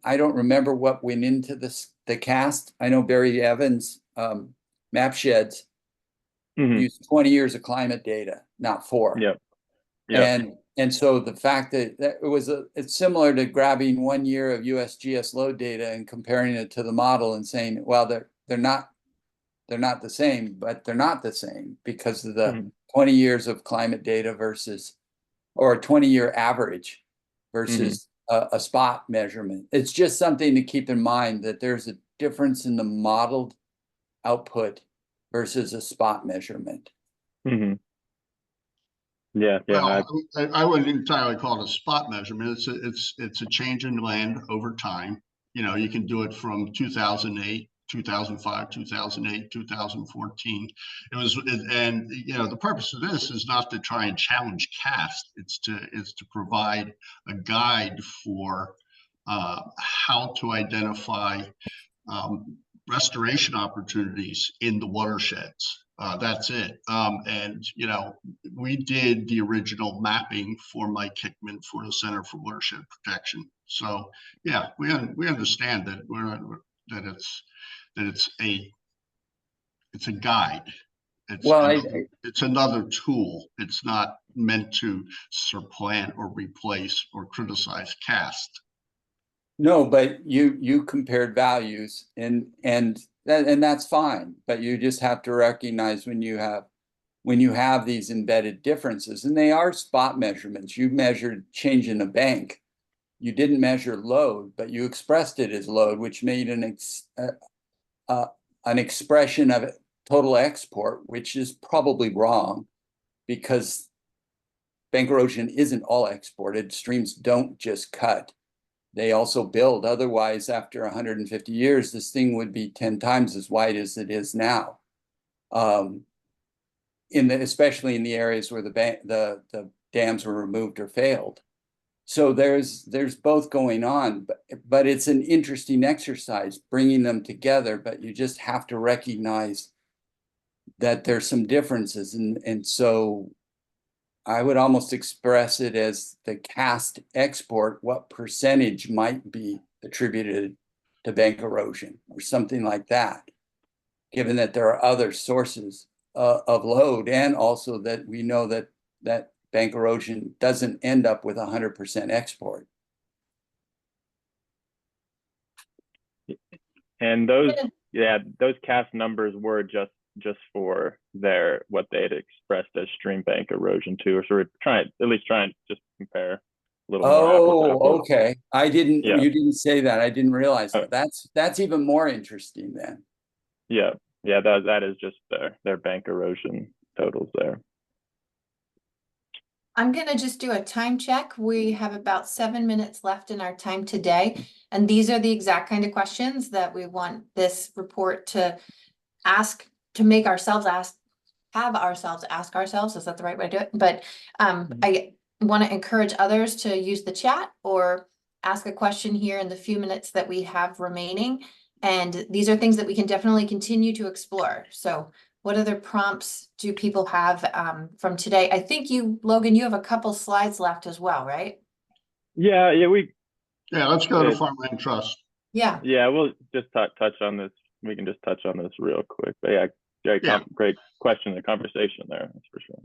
I don't remember what went into the CAST. I know Barry Evans' map sheds used 20 years of climate data, not 4. And so the fact that it's similar to grabbing 1 year of USGS load data and comparing it to the model and saying, well, they're not the same, but they're not the same because of the 20 years of climate data versus, or a 20-year average versus a spot measurement. It's just something to keep in mind, that there's a difference in the modeled output versus a spot measurement. Yeah, well, I wouldn't entirely call it a spot measurement. It's a change in land over time. You know, you can do it from 2008, 2005, 2008, 2014. And you know, the purpose of this is not to try and challenge CAST. It's to provide a guide for how to identify restoration opportunities in the watersheds. That's it. And, you know, we did the original mapping for Mike Hickman for the Center for Watershed Protection. So, yeah, we understand that it's a guide. It's another tool. It's not meant to supplant or replace or criticize CAST. No, but you compared values, and that's fine. But you just have to recognize when you have these embedded differences, and they are spot measurements. You measured change in a bank. You didn't measure load, but you expressed it as load, which made an expression of total export, which is probably wrong, because bank erosion isn't all exported. Streams don't just cut. They also build. Otherwise, after 150 years, this thing would be 10 times as wide as it is now. Especially in the areas where the dams were removed or failed. So there's both going on, but it's an interesting exercise bringing them together. But you just have to recognize that there's some differences, and so I would almost express it as the CAST export, what percentage might be attributed to bank erosion or something like that, given that there are other sources of load, and also that we know that bank erosion doesn't end up with 100% export. And those CAST numbers were just for what they had expressed as stream bank erosion too, or so we're trying to just compare a little more. Oh, okay. You didn't say that. I didn't realize that. That's even more interesting then. Yeah, that is just their bank erosion totals there. I'm gonna just do a time check. We have about 7 minutes left in our time today, and these are the exact kind of questions that we want this report to ask, to make ourselves have ourselves ask ourselves. Is that the right way to do it? But I want to encourage others to use the chat or ask a question here in the few minutes that we have remaining. And these are things that we can definitely continue to explore. So what other prompts do people have from today? I think Logan, you have a couple slides left as well, right? Yeah, let's go to Farmland Trust. Yeah, we'll just touch on this. We can just touch on this real quick. But great question and conversation there, that's for sure.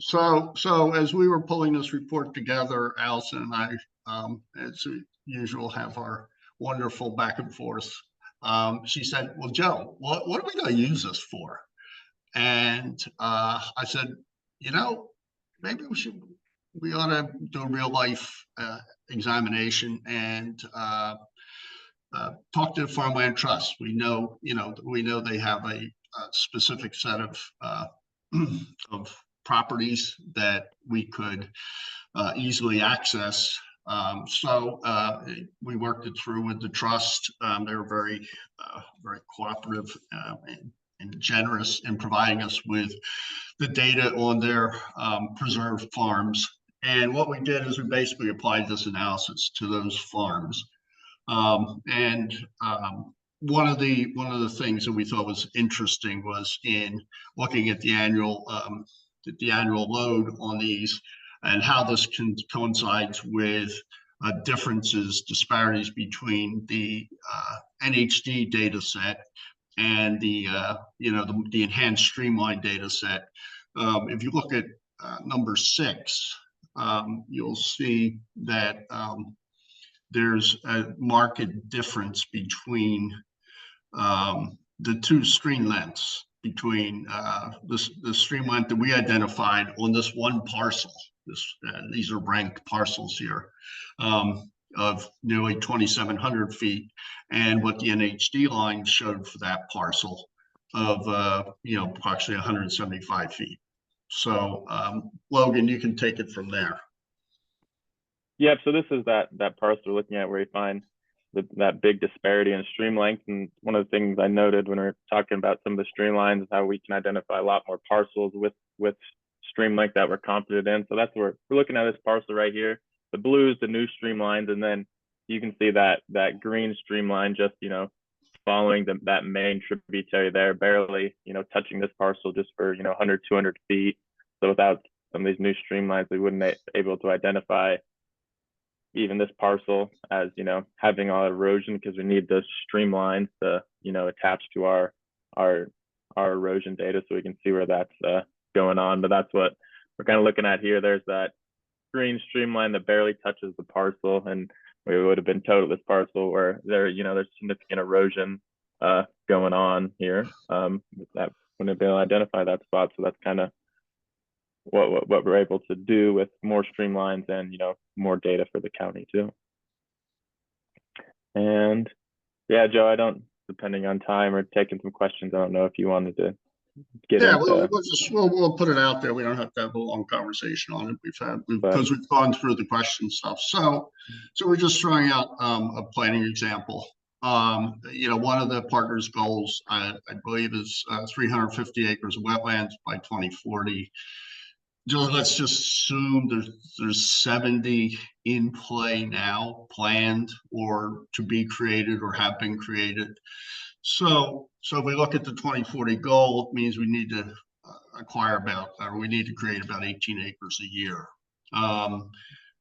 So as we were pulling this report together, Allyson and I, as usual, have our wonderful back and forth. She said, well, Joe, what are we going to use this for? And I said, maybe we should do a real life examination and talk to the farmland trust. We know they have a specific set of of properties that we could easily access. So we worked it through with the trust. They were very cooperative and generous in providing us with the data on their preserved farms. And what we did is we basically applied this analysis to those farms. One of the things that we thought was interesting was in looking at the annual load on these and how this coincides with disparities between the NHD data set and the enhanced streamline data set. If you look at number 6, you'll see that there's a marked difference between the two stream lengths, between the stream length that we identified on this one parcel. These are ranked parcels here of nearly 2,700 feet, and what the NHD line showed for that parcel of approximately 175 feet. So Logan, you can take it from there. Yep. So this is that parcel we're looking at where you find that big disparity in stream length. And one of the things I noted when we were talking about some of the streamlines is how we can identify a lot more parcels with stream length that we're confident in. So that's where we're looking at this parcel right here. The blue is the new streamlines, and then you can see that green streamline just following that main tributary there, barely touching this parcel just for 100, 200 feet. So without some of these new streamlines, we wouldn't be able to identify even this parcel as having all erosion, because we need those streamlines to attach to our erosion data so we can see where that's going on. But that's what we're kind of looking at here. There's that green streamline that barely touches the parcel, and we would have been told this parcel where there's significant erosion going on here. That wouldn't be able to identify that spot. So that's kind of what we're able to do with more streamlines and more data for the county too. And yeah, Joe, depending on time or taking some questions, I don't know if you wanted to get into. We'll put it out there. We don't have to have a long conversation on it. Because we've gone through the question stuff. So we're just throwing out a planning example. One of the partners' goals, I believe, is 350 acres of wetlands by 2040. Let's just assume there's 70 in play now, planned or to be created or have been created. So if we look at the 2040 goal, it means we need to create about 18 acres a year.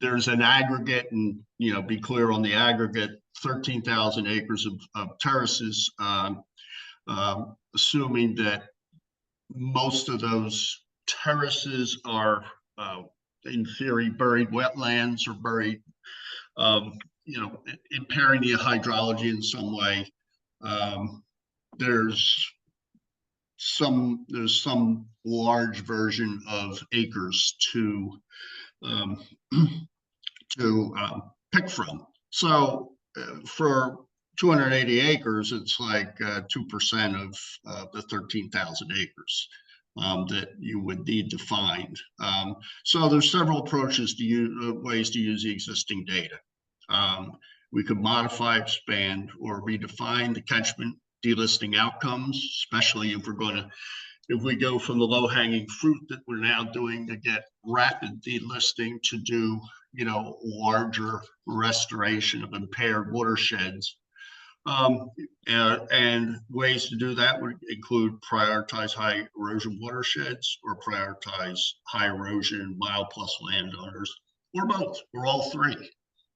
There's an aggregate, and be clear on the aggregate, 13,000 acres of terraces, assuming that most of those terraces are in theory buried wetlands or buried impairing the hydrology in some way. There's some large version of acres to pick from. So for 280 acres, it's like 2% of the 13,000 acres that you would need to find. So there's several approaches to ways to use the existing data. We could modify, expand, or redefine the catchment delisting outcomes, especially if we go from the low-hanging fruit that we're now doing to get rapid delisting to do, larger restoration of impaired watersheds. And ways to do that would include prioritize high erosion watersheds or prioritize high erosion mile-plus landowners, or both, or all three.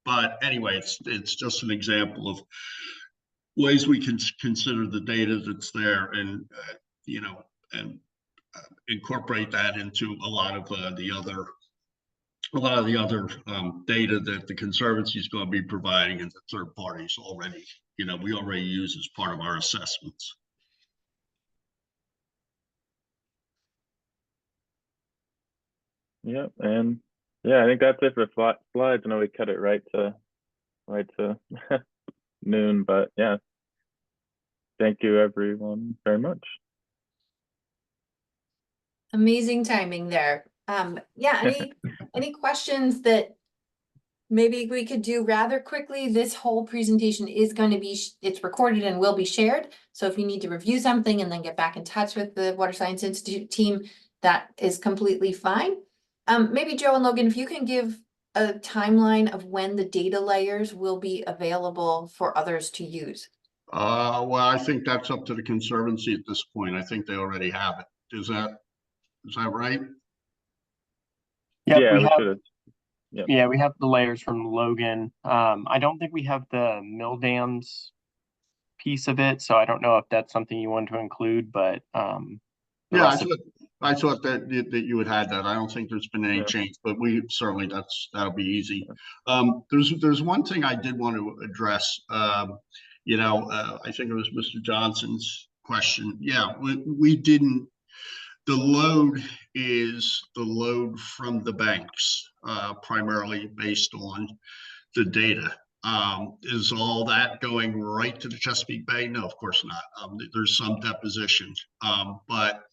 But anyway, it's just an example of ways we can consider the data that's there and incorporate that into a lot of the other data that the Conservancy is going to be providing and the third parties already, we already use as part of our assessments. Yep, and Yeah, I think that's it for slides. I know we cut it right to noon, but yeah, thank you everyone very much. Amazing timing there. Yeah, any questions that maybe we could do rather quickly? This whole presentation is going to be, it's recorded and will be shared. So if you need to review something and then get back in touch with the Water Science Institute team, that is completely fine. Maybe Joe and Logan, if you can give a timeline of when the data layers will be available for others to use. Well, I think that's up to the Conservancy at this point. I think they already have it. Is that right? Yep, Yeah, we have, should have. Yep. yeah, we have the layers from Logan. I don't think we have the mill dams piece of it, so I don't know if that's something you want to include, but Yeah, I thought that you had had that. I don't think there's been any Yeah. change, but we certainly that'll be easy. There's one thing I did want to address. I think it was Mr. Johnson's question. Yeah, we didn't. The load is the load from the banks, primarily based on the data. Is all that going right to the Chesapeake Bay? No, of course not. There's some deposition, but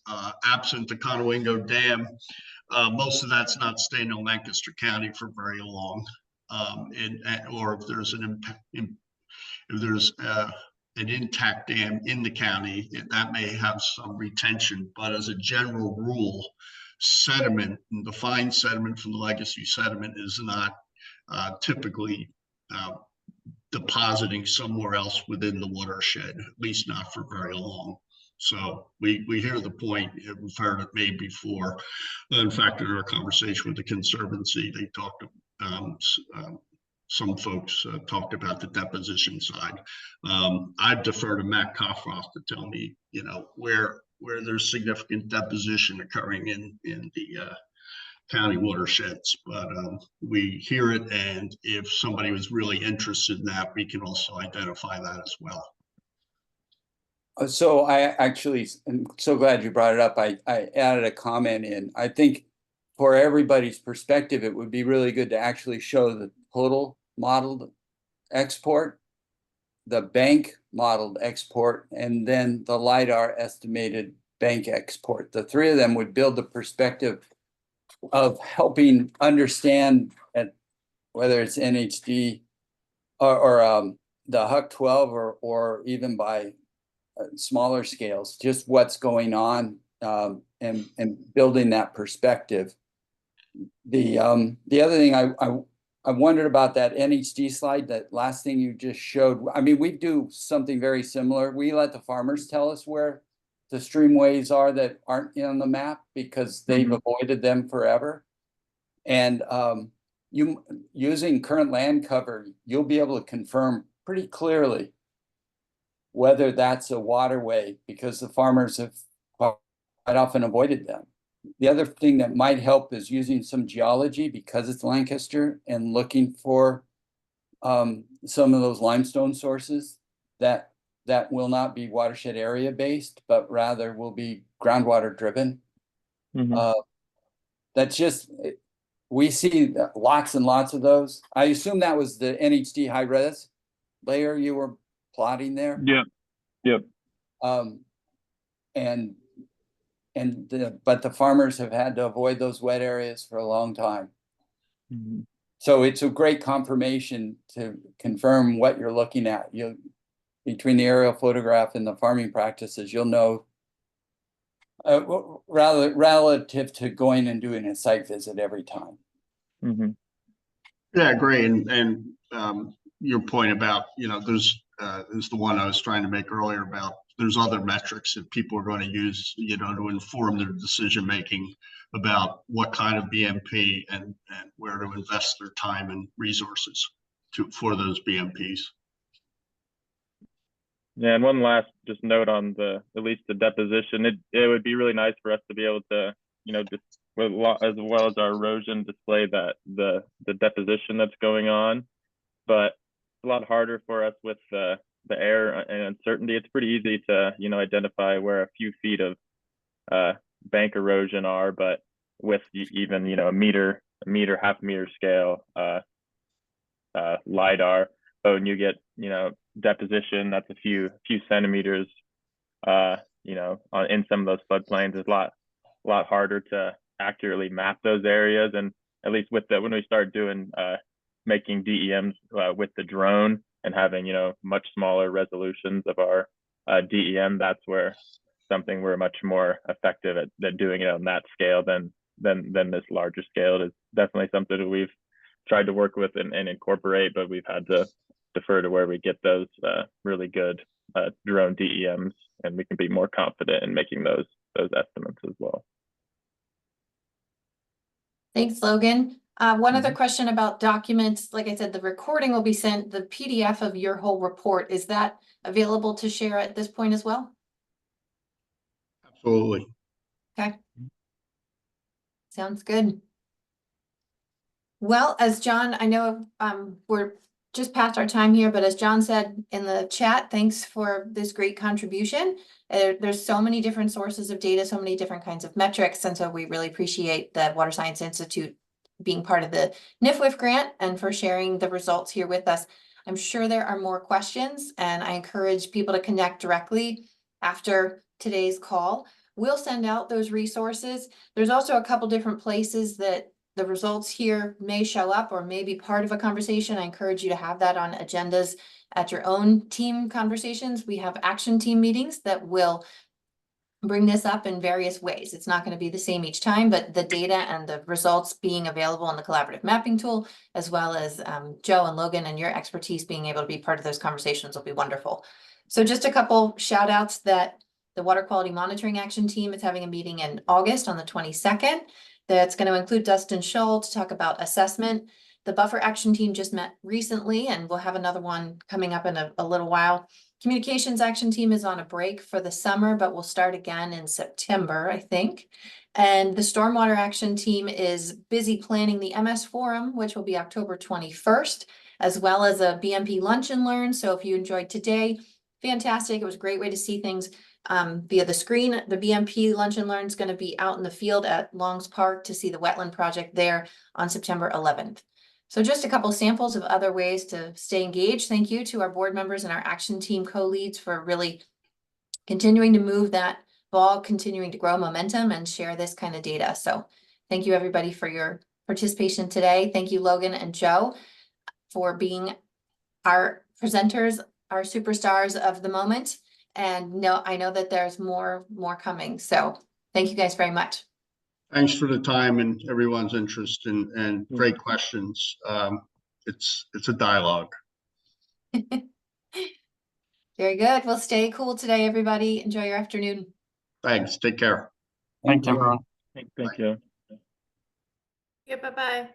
absent the Conowingo Dam, most of that's not staying in Lancaster County for very long. Or if there's an intact dam in the county, that may have some retention. But as a general rule, sediment, the fine sediment from the legacy sediment, is not typically depositing somewhere else within the watershed, at least not for very long. So we hear the point. We've heard it made before. In fact, in our conversation with the Conservancy, they talked. Some folks talked about the deposition side. I'd defer to Matt Coffroth to tell me, where there's significant deposition occurring in the county watersheds, but we hear it, and if somebody was really interested in that, we can also identify that as well. So I actually am so glad you brought it up. I added a comment in. I think for everybody's perspective, it would be really good to actually show the total modeled export, the bank modeled export, and then the Lidar estimated bank export. The three of them would build the perspective of helping understand whether it's NHD or the Huck 12 or even by smaller scales, just what's going on and building that perspective. The other thing I wondered about that NHD slide, that last thing you just showed. I mean, we do something very similar. We let the farmers tell us where the streamways are that aren't on the map because they've avoided them forever. And you using current land cover, you'll be able to confirm pretty clearly whether that's a waterway, because the farmers have quite often avoided them. The other thing that might help is using some geology, because it's Lancaster, and looking for some of those limestone sources that will not be watershed area based, but rather will be groundwater driven. That's just, we see lots and lots of those. I assume that was the NHD high res layer you were plotting there. Yep. But the farmers have had to avoid those wet areas for a long time. So it's a great confirmation to confirm what you're looking at. Between the aerial photograph and the farming practices, you'll know relative to going and doing a site visit every time. Yeah, great. And your point about, there's is the one I was trying to make earlier about there's other metrics that people are going to use, to inform their decision making about what kind of BMP and where to invest their time and resources for those BMPs. Yeah, and one last just note on at least the deposition. It would be really nice for us to be able to, just as well as our erosion, display that the deposition that's going on. But it's a lot harder for us with the air and uncertainty. It's pretty easy to identify where a few feet of bank erosion are, but with even a meter meter, half meter scale Lidar. But when you get, deposition, that's a few centimeters, in some of those floodplains, it's a lot harder to accurately map those areas. And at least when we start doing making DEMs with the drone and having, much smaller resolutions of our DEM, that's where something we're much more effective at doing it on that scale than this larger scale. It is definitely something that we've tried to work with and incorporate, but we've had to defer to where we get those really good drone DEMs, and we can be more confident in making those estimates as well. Thanks, Logan. One other question about documents. Like I said, the recording will be sent, the PDF of your whole report, is that available to share at this point as well? Absolutely. Okay. Sounds good. Well, as John, I know we're just past our time here, but as John said in the chat, thanks for this great contribution. There's so many different sources of data, so many different kinds of metrics, and so we really appreciate the Water Science Institute being part of the NFWF grant and for sharing the results here with us. I'm sure there are more questions, and I encourage people to connect directly after today's call. We'll send out those resources. There's also a couple different places that the results here may show up or may be part of a conversation. I encourage you to have that on agendas at your own team conversations. We have action team meetings that will bring this up in various ways. It's not going to be the same each time, but the data and the results being available in the collaborative mapping tool, as well as Joe and Logan and your expertise being able to be part of those conversations, will be wonderful. So just a couple shout outs that the Water Quality Monitoring Action Team is having a meeting in August on the 22nd. That's going to include Dustin Shull to talk about assessment. The Buffer Action Team just met recently, and we'll have another one coming up in a little while. Communications Action Team is on a break for the summer, but we'll start again in September, I think. And the Stormwater Action Team is busy planning the MS Forum, which will be October 21st, as well as a BMP Lunch and Learn. So if you enjoyed today, fantastic. It was a great way to see things via the screen. The BMP Lunch and Learn is going to be out in the field at Longs Park to see the wetland project there on September 11th. So just a couple samples of other ways to stay engaged. Thank you to our board members and our action team co-leads for really continuing to move that ball, continuing to grow momentum and share this kind of data. So thank you everybody for your participation today. Thank you Logan and Joe for being our presenters, our superstars of the moment. And I know that there's more coming. So thank you guys very much. Thanks for the time and everyone's interest and great questions. It's a dialogue. Very good. Well, stay cool today, everybody. Enjoy your afternoon. Thanks. Take care. Thanks, everyone. Thank you. Yeah, bye-bye.